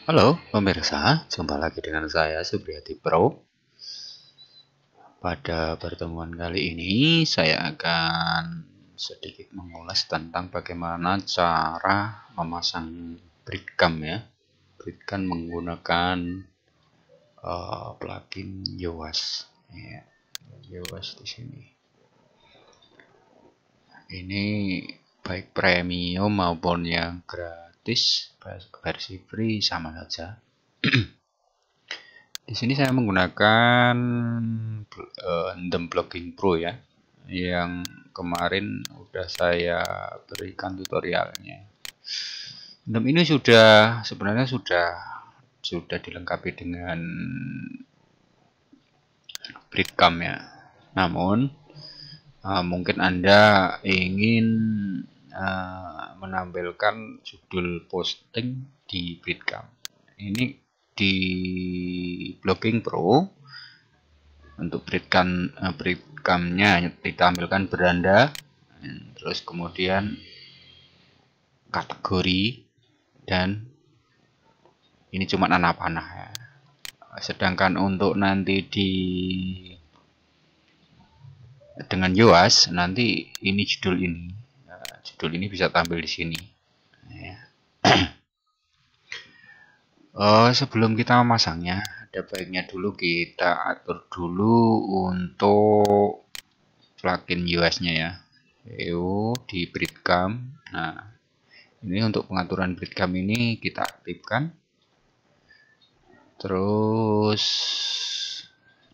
Halo pemirsa, jumpa lagi dengan saya Subriyadi Pro. Pada pertemuan kali ini saya akan sedikit mengulas tentang bagaimana cara memasang breadcam ya. Breadcam menggunakan plugin Yoast. Ya, Yoast di sini. Ini baik premium maupun yang gratis, versi free sama saja. Di sini saya menggunakan Ndem Blogging Pro ya, yang kemarin udah saya berikan tutorialnya. Ndem ini sebenarnya sudah dilengkapi dengan breadcam ya. Namun mungkin Anda ingin menampilkan judul posting di breadcam. Ini di Blogging Pro untuk breadcamnya ditampilkan beranda, terus kemudian kategori, dan ini cuma anak panah ya. Sedangkan untuk nanti dengan Yoast nanti ini judul ini bisa tampil di sini ya. Sebelum kita memasangnya, ada baiknya dulu kita atur dulu untuk plugin Yoast-nya ya. Di breadcam. Nah, ini untuk pengaturan breadcam ini kita aktifkan. Terus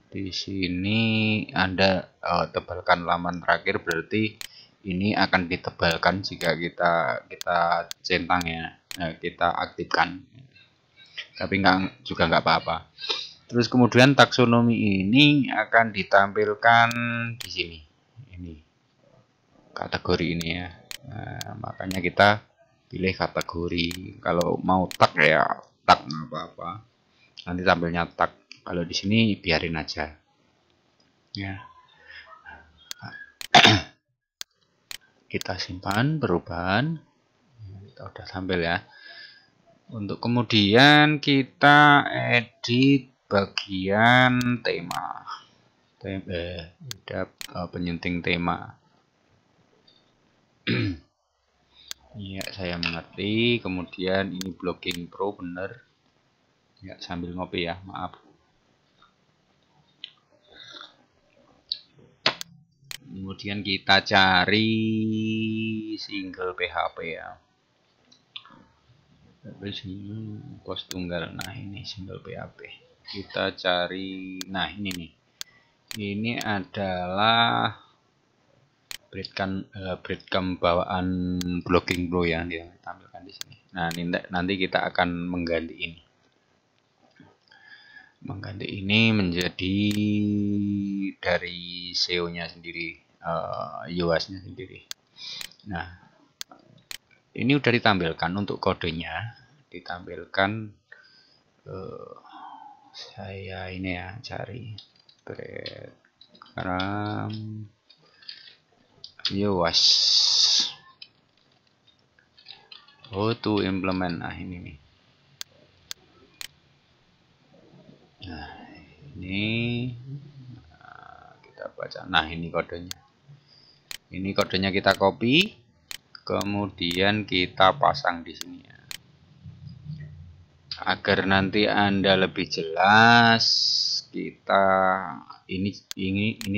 di sini Anda tebalkan laman terakhir, berarti ini akan ditebalkan jika kita centang ya. Nah, kita aktifkan. Tapi juga nggak apa-apa. Terus kemudian taksonomi ini akan ditampilkan di sini. Ini kategori ini ya. Nah, makanya kita pilih kategori. Kalau mau tag ya tag, nggak apa-apa. Nanti tampilnya tag. Kalau di sini biarin aja. Ya. Kita simpan perubahan. Kita udah tampil ya. Untuk kemudian kita edit bagian tema. Ada penyunting tema. Iya, saya mengerti. Kemudian ini Blogging Pro bener. Ya, sambil ngopi ya, maaf. Kemudian kita cari single PHP ya. Pos tunggal. Nah, ini single PHP. Kita cari. Nah, ini nih. Ini adalah breadcam bawaan Blogging Pro yang ditampilkan di sini. Nah, nanti kita akan mengganti ini. Mengganti ini menjadi dari SEO-nya sendiri, Yoast-nya sendiri. Nah, ini udah ditampilkan untuk kodenya, ditampilkan. Saya ini ya cari breadcam Yoast. To implement. Nah, ini nih. Nah, ini kita baca. Nah, ini kodenya. Ini kodenya kita copy, kemudian kita pasang di sini ya. Agar nanti Anda lebih jelas, ini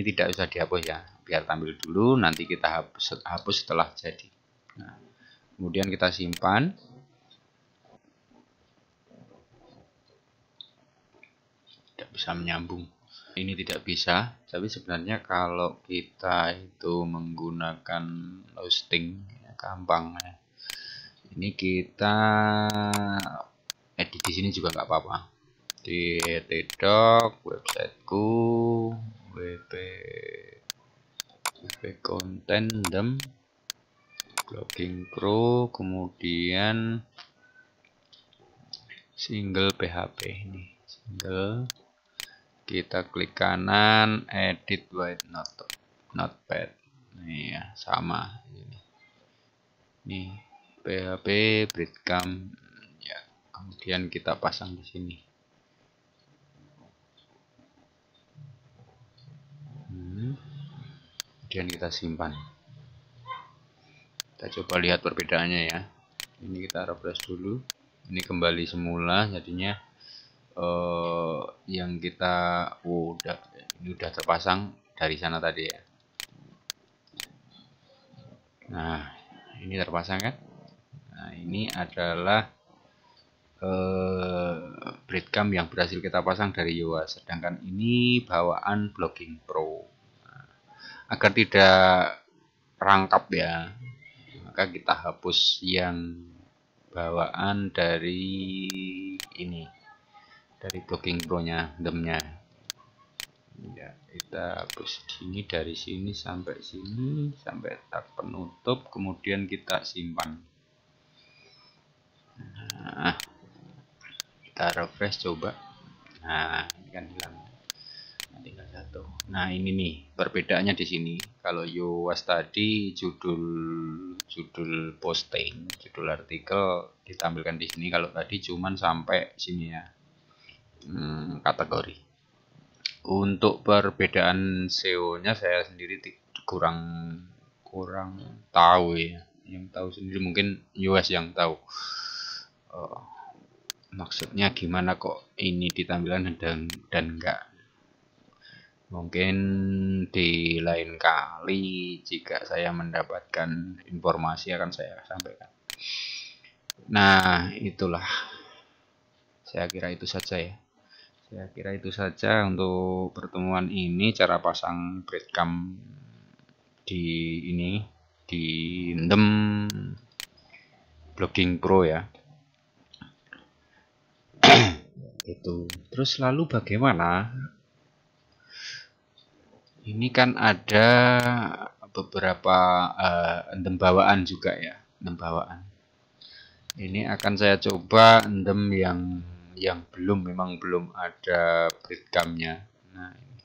tidak usah dihapus ya. Biar tampil dulu, nanti kita hapus setelah jadi. Nah, kemudian kita simpan. Tidak bisa menyambung. Ini tidak bisa, tapi sebenarnya kalau kita itu menggunakan hosting ya, gampang ya. Ini kita edit di sini juga nggak apa-apa. Di htdoc websiteku wp content Ndem Blogging Pro, kemudian single PHP ini single. Kita klik kanan, edit with notepad. Nih ya, sama ini. Nih, PHP breadcam ya. kemudian kita pasang di sini. Kemudian kita simpan. Kita coba lihat perbedaannya ya. Ini kita refresh dulu. Ini kembali semula, jadinya yang kita ini udah terpasang dari sana tadi ya. Nah, ini terpasang kan? Nah, ini adalah breadcam yang berhasil kita pasang dari Yowa, sedangkan ini bawaan Blogging Pro. Nah, agar tidak rangkap ya, maka kita hapus yang bawaan dari ini, dari Blogging Pro nya, demnya ya. Kita hapus sini, dari sini sampai sini, sampai tak penutup, kemudian kita simpan. Nah, kita refresh coba. Nah, ini kan hilang, tinggal satu. Nah, ini nih perbedaannya di sini. Kalau Yowas tadi judul posting, judul artikel ditampilkan di sini. Kalau tadi cuman sampai sini ya, kategori. Untuk perbedaan SEO-nya saya sendiri kurang tahu ya. Yang tahu sendiri mungkin Yowas yang tahu. Maksudnya gimana kok ini ditampilkan dan enggak. Mungkin di lain kali jika saya mendapatkan informasi akan saya sampaikan. Nah, itulah. Saya kira itu saja ya. Saya kira itu saja untuk pertemuan ini, cara pasang breadcam di ini di Ndem Blogging Pro ya. Itu. Terus lalu bagaimana? Ini kan ada beberapa endem bawaan juga ya, endem bawaan. Ini akan saya coba endem yang memang belum ada breadcamnya. Nah, ini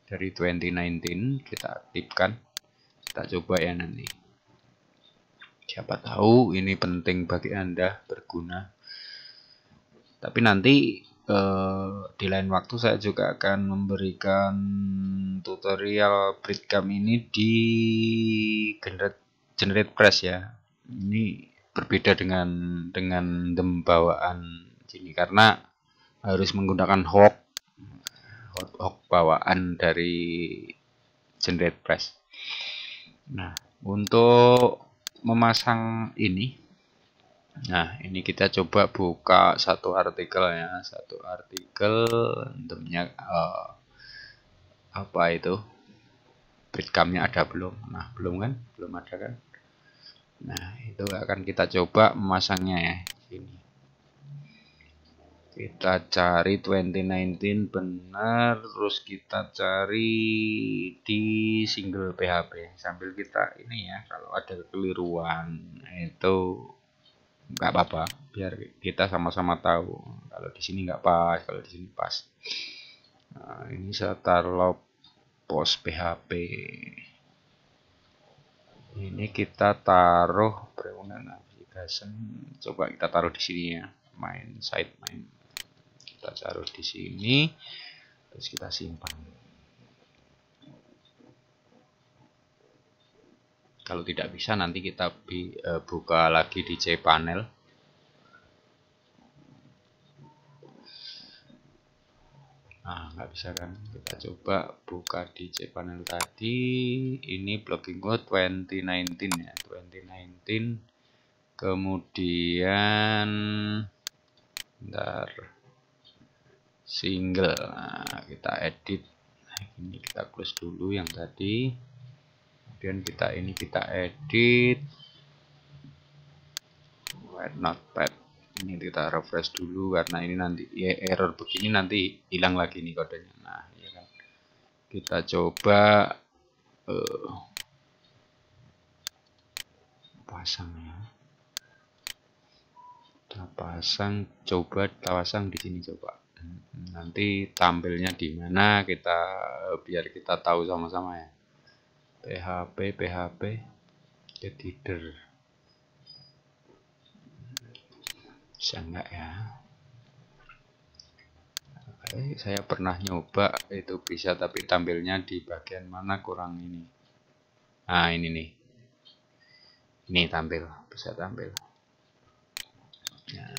dari 2019 kita aktifkan, kita coba ya nanti. Siapa tahu ini penting bagi Anda, berguna. Tapi nanti di lain waktu saya juga akan memberikan tutorial breadcam ini di GeneratePress ya. Ini berbeda dengan dem bawaan sini karena harus menggunakan hook bawaan dari GeneratePress. Nah, untuk memasang ini, nah ini kita coba buka satu artikel ya, satu artikel demnya apa itu, breadcamnya ada belum? Nah, belum kan, belum ada kan. Nah, itu akan kita coba memasangnya ya. Sini kita cari 2019 benar, terus kita cari di single PHP sambil kita ini ya, kalau ada kekeliruan itu nggak apa-apa, biar kita sama-sama tahu kalau di sini nggak pas, kalau di sini pas. Nah, ini Starlog post PHP. Ini kita taruh perundangan navigation, coba kita taruh di sini ya, main site main. Kita taruh di sini, terus kita simpan. Kalau tidak bisa nanti kita buka lagi di cPanel. Nah, nggak bisa kan, kita coba buka di cPanel tadi. Ini Blogging Pro 2019 ya, 2019. Kemudian bentar, single. Nah, kita edit. Nah, ini kita close dulu yang tadi. Kemudian kita edit. Notepad. Ini kita refresh dulu karena ini nanti ya, error begini nanti hilang lagi nih kodenya. Nah, ya kan. Kita coba pasang ya. Kita pasang, coba kita pasang di sini coba. Nanti tampilnya di mana kita biar kita tahu sama-sama ya. PHP editor. Bisa enggak ya? Saya pernah nyoba itu bisa, tapi tampilnya di bagian mana kurang ini. Nah, ini nih. Ini tampil, bisa tampil. Nah,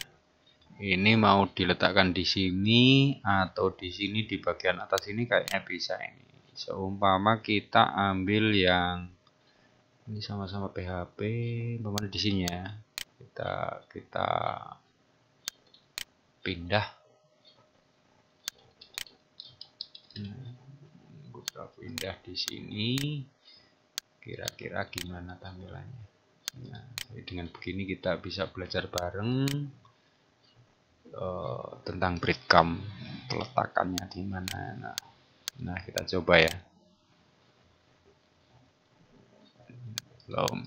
ini mau diletakkan di sini atau di sini di bagian atas ini kayaknya bisa ini. Seumpama kita ambil yang ini sama-sama PHP, bagaimana di sini ya? Kita pindah. Kita pindah di sini. Kira-kira gimana tampilannya? Nah, dengan begini kita bisa belajar bareng tentang breadcrumb, peletakannya di mana. Nah, kita coba ya. Belum.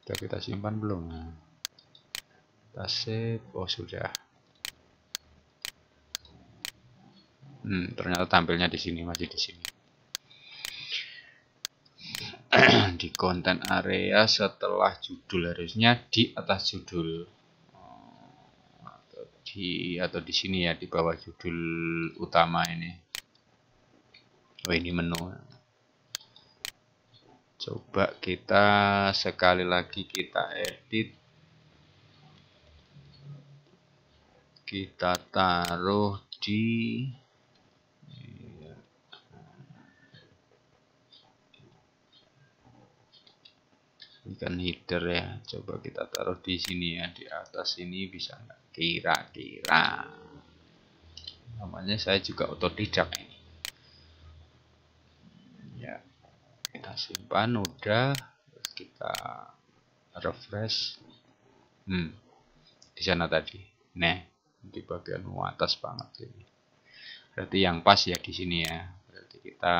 Sudah kita simpan belum? Nah, kita save. Oh, sudah. Ternyata tampilnya di sini, masih di sini. Di konten area setelah judul, harusnya di atas judul. Atau di sini ya, di bawah judul utama ini. Oh, ini menu. Coba kita sekali lagi kita edit. Kita taruh di ini kan header ya. Coba kita taruh di sini ya, di atas ini bisa nggak? Kira-kira. Namanya saya juga otodidak ini. Ya, kita simpan udah. Terus kita refresh. Di sana tadi. Nah, di bagian atas banget ini. Berarti yang pas ya di sini ya. Berarti kita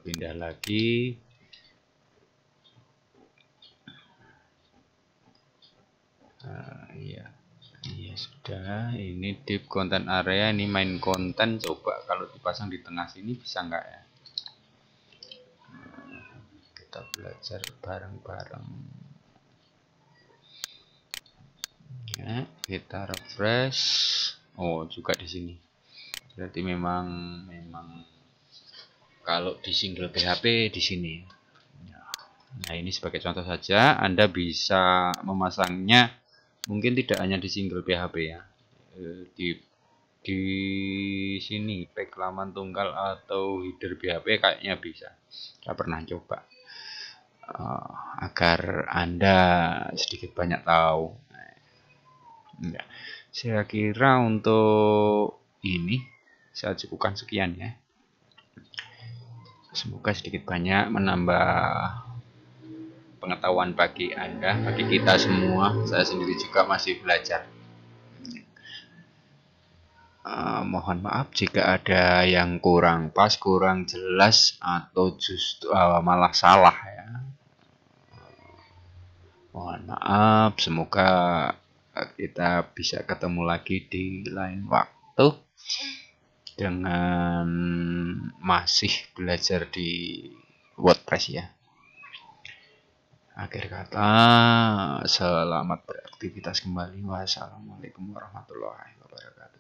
pindah lagi. Iya. Iya sudah. Ini div content area, ini main content. Coba kalau dipasang di tengah sini bisa nggak ya? Kita belajar bareng-bareng. Ya, kita refresh. Oh, juga di sini. Berarti memang kalau di single PHP di sini. Nah, ini sebagai contoh saja, Anda bisa memasangnya mungkin tidak hanya di single PHP ya. Di sini pack laman tunggal atau header PHP kayaknya bisa. Saya pernah coba. Agar Anda sedikit banyak tahu. Ya, saya kira untuk ini saya cukupkan sekian ya. Semoga sedikit banyak menambah pengetahuan bagi Anda, bagi kita semua. Saya sendiri juga masih belajar. Mohon maaf jika ada yang kurang pas, kurang jelas, atau justru malah salah ya. Mohon maaf, semoga kita bisa ketemu lagi di lain waktu dengan masih belajar di WordPress ya. Akhir kata, selamat beraktivitas kembali. Wassalamualaikum warahmatullahi wabarakatuh.